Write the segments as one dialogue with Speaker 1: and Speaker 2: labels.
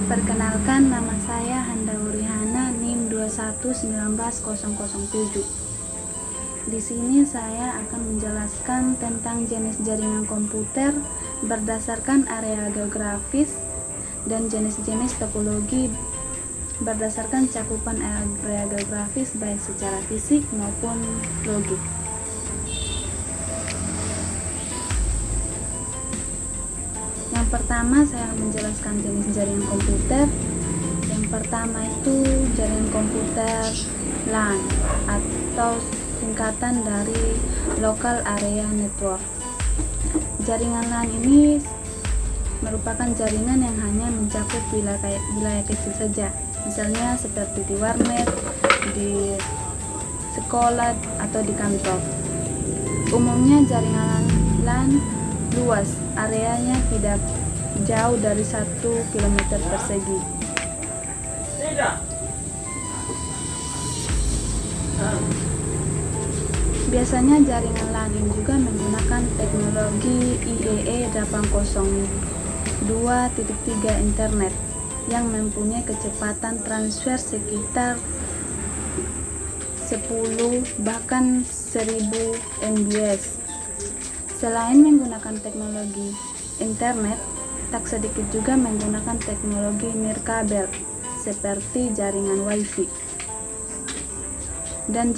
Speaker 1: Perkenalkan, nama saya Handa Urihana, NIM 2119007. Di sini saya akan menjelaskan tentang jenis jaringan komputer berdasarkan area geografis dan jenis-jenis topologi berdasarkan cakupan area geografis baik secara fisik maupun logik. Yang pertama saya menjelaskan jenis jaringan komputer. Yang pertama itu jaringan komputer LAN atau singkatan dari Local Area Network. Jaringan LAN ini merupakan jaringan yang hanya mencakup wilayah kecil saja, misalnya seperti di warnet, di sekolah, atau di kantor. Umumnya jaringan LAN luas, areanya tidak jauh dari 1 km persegi. Biasanya jaringan LAN ini juga menggunakan teknologi IEEE 802.3 internet yang mempunyai kecepatan transfer sekitar 10 bahkan 1000 Mbps. Selain menggunakan teknologi internet, tak sedikit juga menggunakan teknologi nirkabel seperti jaringan WiFi. Dan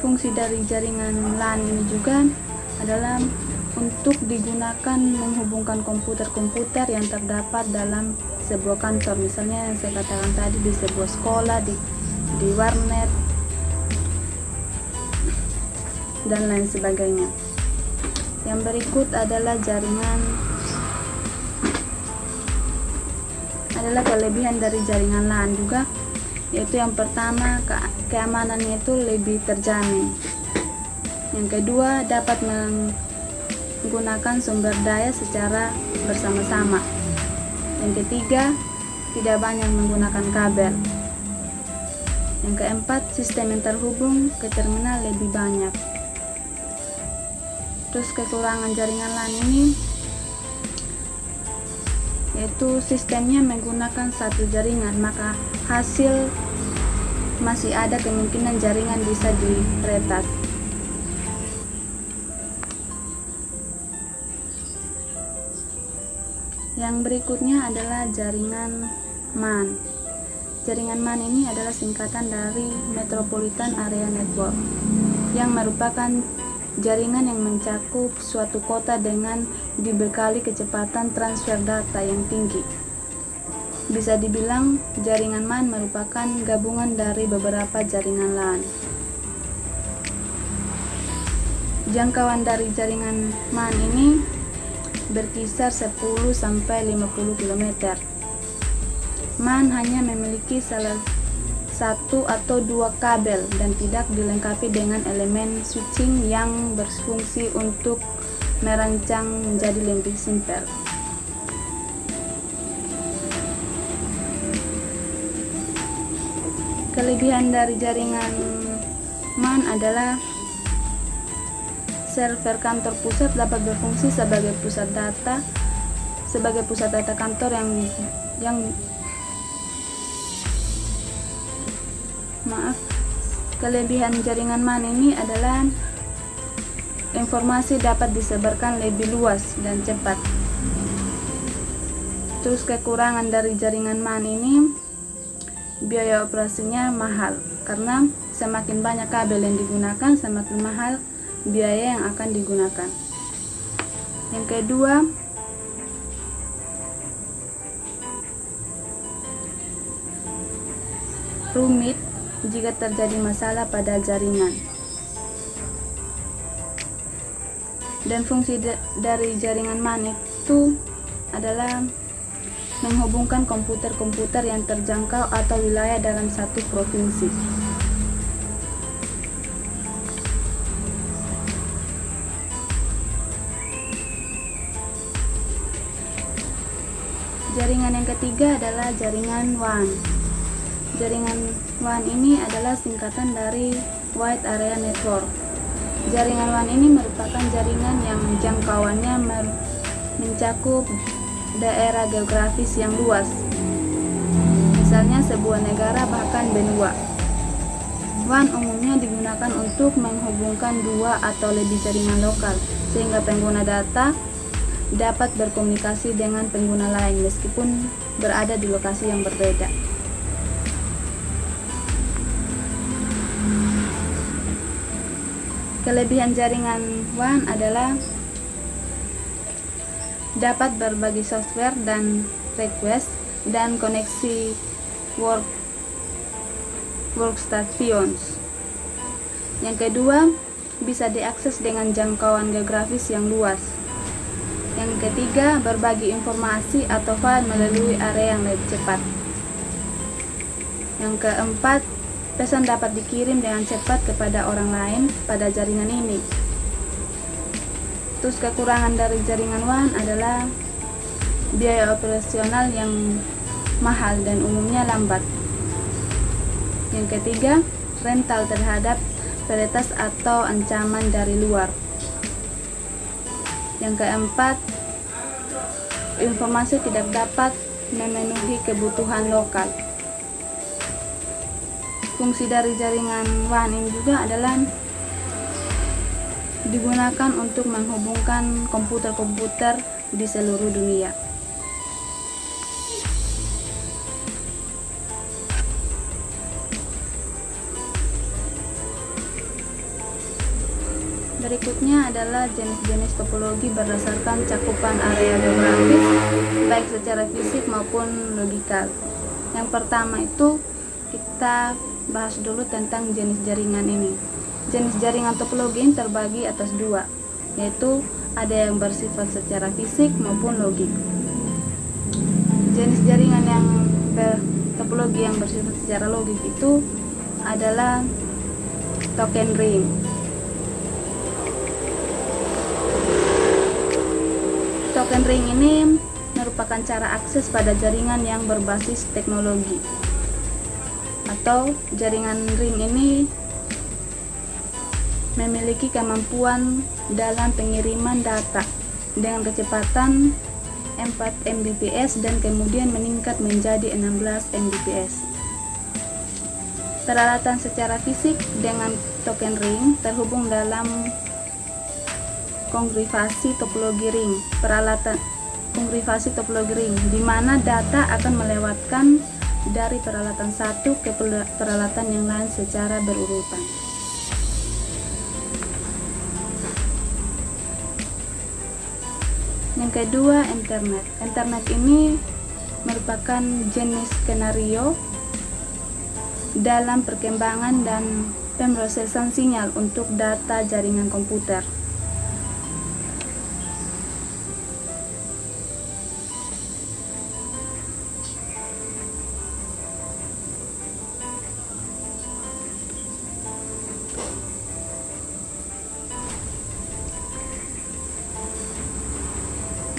Speaker 1: fungsi dari jaringan LAN ini juga adalah untuk digunakan menghubungkan komputer-komputer yang terdapat dalam sebuah kantor, misalnya yang saya katakan tadi di sebuah sekolah, di warnet, dan lain sebagainya. Yang berikut adalah kelebihan dari jaringan LAN juga, yaitu yang pertama keamanannya itu lebih terjamin. Yang kedua, dapat menggunakan sumber daya secara bersama-sama. Yang ketiga, tidak banyak menggunakan kabel. Yang keempat, sistem yang terhubung ke terminal lebih banyak. Terus kekurangan jaringan LAN ini yaitu sistemnya menggunakan satu jaringan, maka hasil masih ada kemungkinan jaringan bisa diretas. Yang berikutnya adalah jaringan MAN. Jaringan MAN ini adalah singkatan dari Metropolitan Area Network, yang merupakan jaringan yang mencakup suatu kota dengan dibekali kecepatan transfer data yang tinggi. Bisa dibilang jaringan MAN merupakan gabungan dari beberapa jaringan LAN. Jangkauan dari jaringan MAN ini berkisar 10-50 km. MAN hanya memiliki salah satu atau dua kabel dan tidak dilengkapi dengan elemen switching yang berfungsi untuk merancang menjadi lebih simpel. Kelebihan dari jaringan MAN adalah server kantor pusat dapat berfungsi sebagai pusat data kantor Kelebihan jaringan MAN ini adalah informasi dapat disebarkan lebih luas dan cepat. Terus kekurangan dari jaringan MAN ini, biaya operasinya mahal, karena semakin banyak kabel yang digunakan, semakin mahal biaya yang akan digunakan. Yang kedua, rumit jika terjadi masalah pada jaringan. Dan fungsi dari jaringan MAN itu adalah menghubungkan komputer-komputer yang terjangkau atau wilayah dalam satu provinsi. Jaringan yang ketiga adalah jaringan WAN. Jaringan WAN ini adalah singkatan dari Wide Area Network. Jaringan WAN ini merupakan jaringan yang jangkauannya mencakup daerah geografis yang luas, misalnya sebuah negara bahkan benua. WAN umumnya digunakan untuk menghubungkan dua atau lebih jaringan lokal, sehingga pengguna data dapat berkomunikasi dengan pengguna lain meskipun berada di lokasi yang berbeda. Kelebihan jaringan WAN adalah dapat berbagi software dan request dan koneksi workstations. Yang kedua, bisa diakses dengan jangkauan geografis yang luas. Yang ketiga, berbagi informasi atau file melalui area yang lebih cepat. Yang keempat, pesan dapat dikirim dengan cepat kepada orang lain pada jaringan ini. Terus kekurangan dari jaringan WAN adalah biaya operasional yang mahal dan umumnya lambat. Yang ketiga, rental terhadap peretas atau ancaman dari luar. Yang keempat, informasi tidak dapat memenuhi kebutuhan lokal. Fungsi dari jaringan WAN ini juga adalah digunakan untuk menghubungkan komputer-komputer di seluruh dunia. Berikutnya adalah jenis-jenis topologi berdasarkan cakupan area geografis, baik secara fisik maupun logikal. Yang pertama itu kita bahas dulu tentang jenis jaringan ini. Jenis jaringan topologi ini terbagi atas dua, yaitu ada yang bersifat secara fisik maupun logik. Jenis jaringan yang topologi yang bersifat secara logik itu adalah token ring. Token ring ini merupakan cara akses pada jaringan yang berbasis teknologi. Atau jaringan ring ini memiliki kemampuan dalam pengiriman data dengan kecepatan 4 Mbps dan kemudian meningkat menjadi 16 Mbps. Peralatan secara fisik dengan token ring terhubung dalam kongrivasi topologi ring. Peralatan kongrivasi topologi ring di mana data akan melewatkan dari peralatan satu ke peralatan yang lain secara berurutan. Yang kedua, internet. Internet ini merupakan jenis skenario dalam perkembangan dan pemrosesan sinyal untuk data jaringan komputer.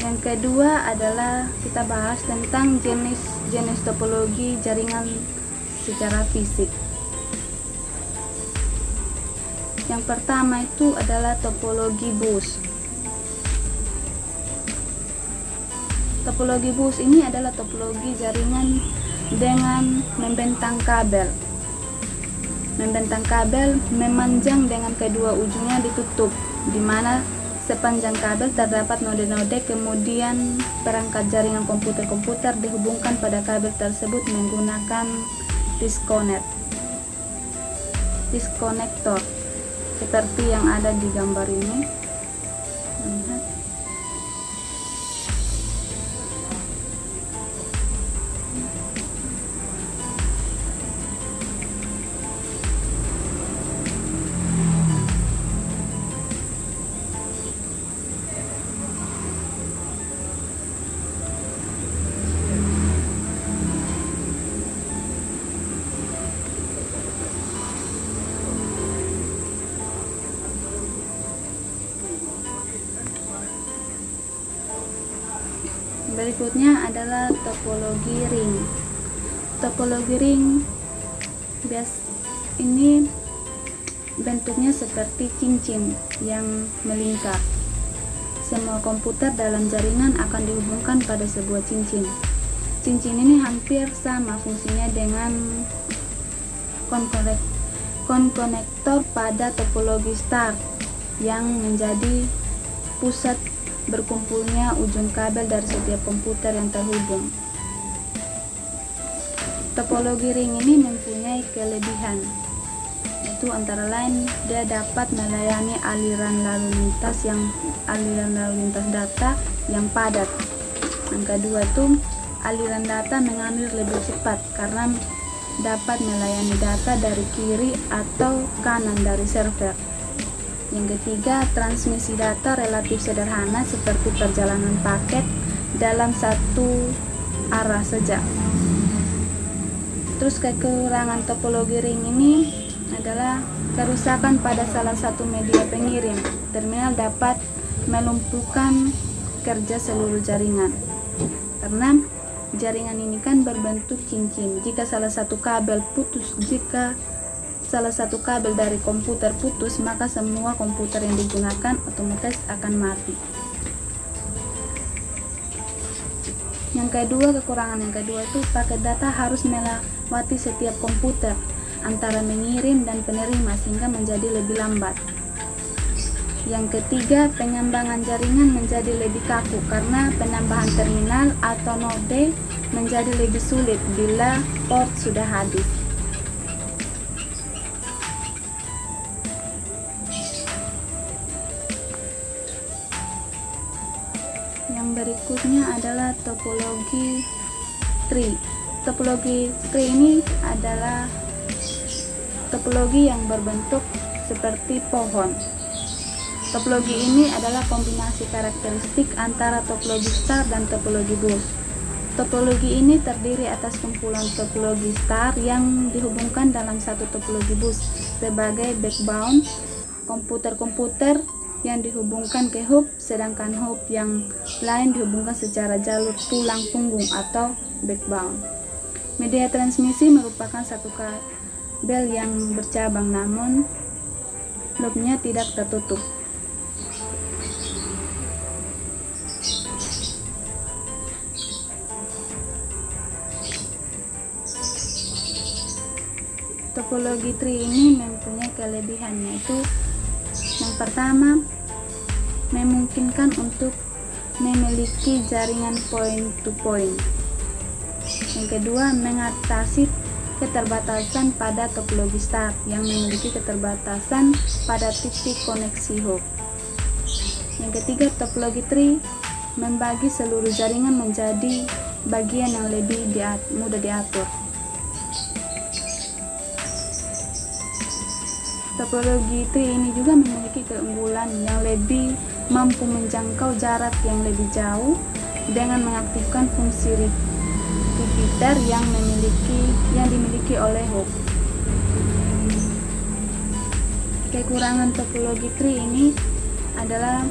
Speaker 1: Yang kedua adalah kita bahas tentang jenis topologi jaringan secara fisik. Yang pertama itu adalah topologi bus. Topologi bus ini adalah topologi jaringan dengan membentang kabel. Membentang kabel memanjang dengan kedua ujungnya ditutup, di mana sepanjang kabel terdapat node-node, kemudian perangkat jaringan komputer-komputer dihubungkan pada kabel tersebut menggunakan diskonektor seperti yang ada di gambar ini. Berikutnya adalah topologi ring. Topologi ring ini bentuknya seperti cincin yang melingkar, semua komputer dalam jaringan akan dihubungkan pada sebuah cincin. Cincin ini hampir sama fungsinya dengan konektor pada topologi star yang menjadi pusat berkumpulnya ujung kabel dari setiap komputer yang terhubung. Topologi ring ini mempunyai kelebihan, yaitu antara lain dia dapat melayani aliran lalu lintas data yang padat. Yang kedua itu aliran data mengalir lebih cepat karena dapat melayani data dari kiri atau kanan dari server. Yang ketiga, transmisi data relatif sederhana seperti perjalanan paket dalam satu arah saja. Terus kekurangan topologi ring ini adalah kerusakan pada salah satu media pengirim. Terminal dapat melumpuhkan kerja seluruh jaringan. Karena jaringan ini kan berbentuk cincin. Jika salah satu kabel dari komputer putus, maka semua komputer yang digunakan otomatis akan mati. Kekurangan yang kedua itu paket data harus melewati setiap komputer antara mengirim dan penerima sehingga menjadi lebih lambat. Yang ketiga, pengembangan jaringan menjadi lebih kaku karena penambahan terminal atau node menjadi lebih sulit bila port sudah habis. Yang berikutnya adalah topologi tree. Topologi tree ini adalah topologi yang berbentuk seperti pohon. Topologi ini adalah kombinasi karakteristik antara topologi star dan topologi bus. Topologi ini terdiri atas kumpulan topologi star yang dihubungkan dalam satu topologi bus sebagai backbone komputer-komputer yang dihubungkan ke hub, sedangkan hub yang lain dihubungkan secara jalur tulang punggung atau backbone. Media transmisi merupakan satu kabel yang bercabang namun loopnya tidak tertutup. Topologi tree ini mempunyai kelebihan, yaitu yang pertama memungkinkan untuk memiliki jaringan point to point. Yang kedua, mengatasi keterbatasan pada topologi star yang memiliki keterbatasan pada titik koneksi hub. Yang ketiga, topologi tree membagi seluruh jaringan menjadi bagian yang lebih mudah diatur. Topologi tree ini juga memiliki keunggulan yang lebih mampu menjangkau jarak yang lebih jauh dengan mengaktifkan fungsi repeater yang dimiliki oleh hub. Kekurangan topologi tree ini adalah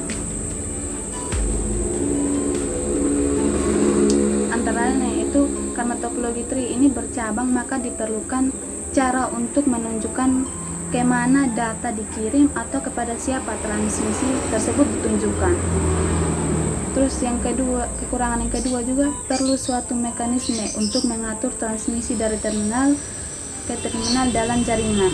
Speaker 1: antara lain yaitu karena topologi tree ini bercabang, maka diperlukan cara untuk menunjukkan kemana data dikirim atau kepada siapa transmisi tersebut ditunjukkan. Terus kekurangan yang kedua juga perlu suatu mekanisme untuk mengatur transmisi dari terminal ke terminal dalam jaringan.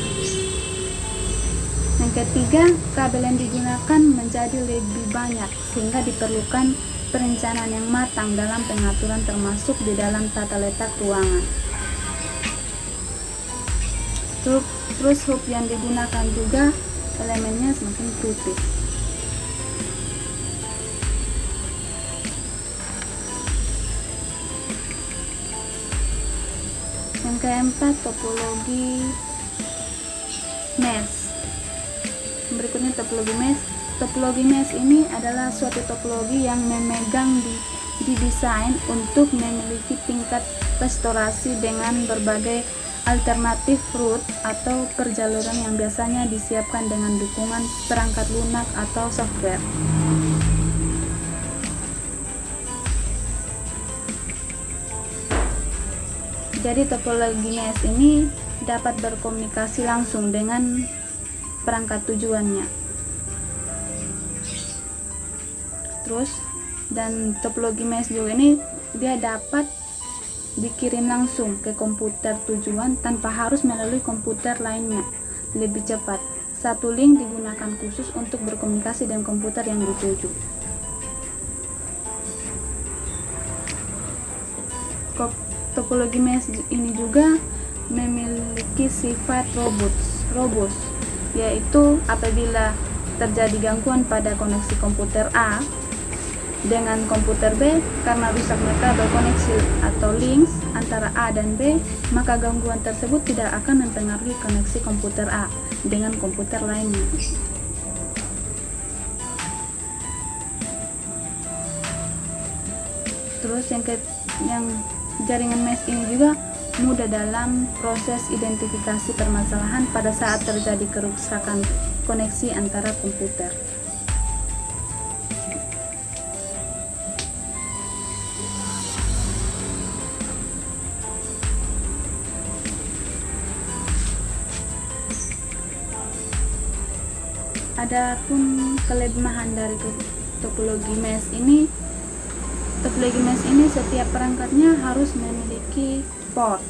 Speaker 1: Yang ketiga, kabel yang digunakan menjadi lebih banyak sehingga diperlukan perencanaan yang matang dalam pengaturan termasuk di dalam tata letak ruangan. Terus hub yang digunakan juga elemennya semakin kritis. Yang keempat, topologi mesh. Berikutnya topologi mesh. Topologi mesh ini adalah suatu topologi yang didesain untuk memiliki tingkat restorasi dengan berbagai alternatif route atau perjaluran yang biasanya disiapkan dengan dukungan perangkat lunak atau software. Jadi topologi mesh ini dapat berkomunikasi langsung dengan perangkat tujuannya. Terus dan topologi mesh juga ini dia dapat dikirim langsung ke komputer tujuan tanpa harus melalui komputer lainnya, lebih cepat. Satu link digunakan khusus untuk berkomunikasi dengan komputer yang dituju. Topologi mesh ini juga memiliki sifat robust, yaitu apabila terjadi gangguan pada koneksi komputer A dengan komputer B karena rusak metode koneksi atau links antara A dan B, maka gangguan tersebut tidak akan mempengaruhi koneksi komputer A dengan komputer lainnya. Terus yang jaringan mesh ini juga mudah dalam proses identifikasi permasalahan pada saat terjadi kerusakan koneksi antara komputer. Adapun kelebihan dari topologi mesh ini, setiap perangkatnya harus memiliki port,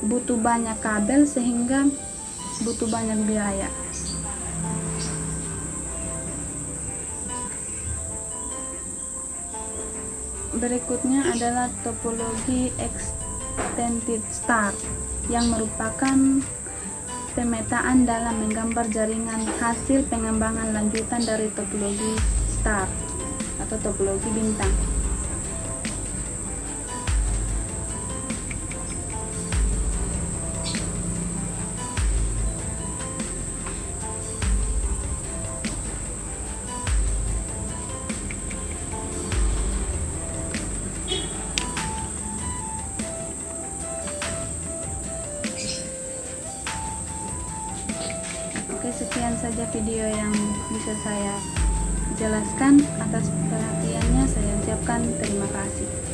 Speaker 1: butuh banyak kabel sehingga butuh banyak biaya. Berikutnya adalah topologi extended star yang merupakan pemetaan dalam menggambar jaringan hasil pengembangan lanjutan dari topologi star atau topologi bintang. Oke, sekian saja video yang bisa saya jelaskan. Atas perhatiannya saya ucapkan terima kasih.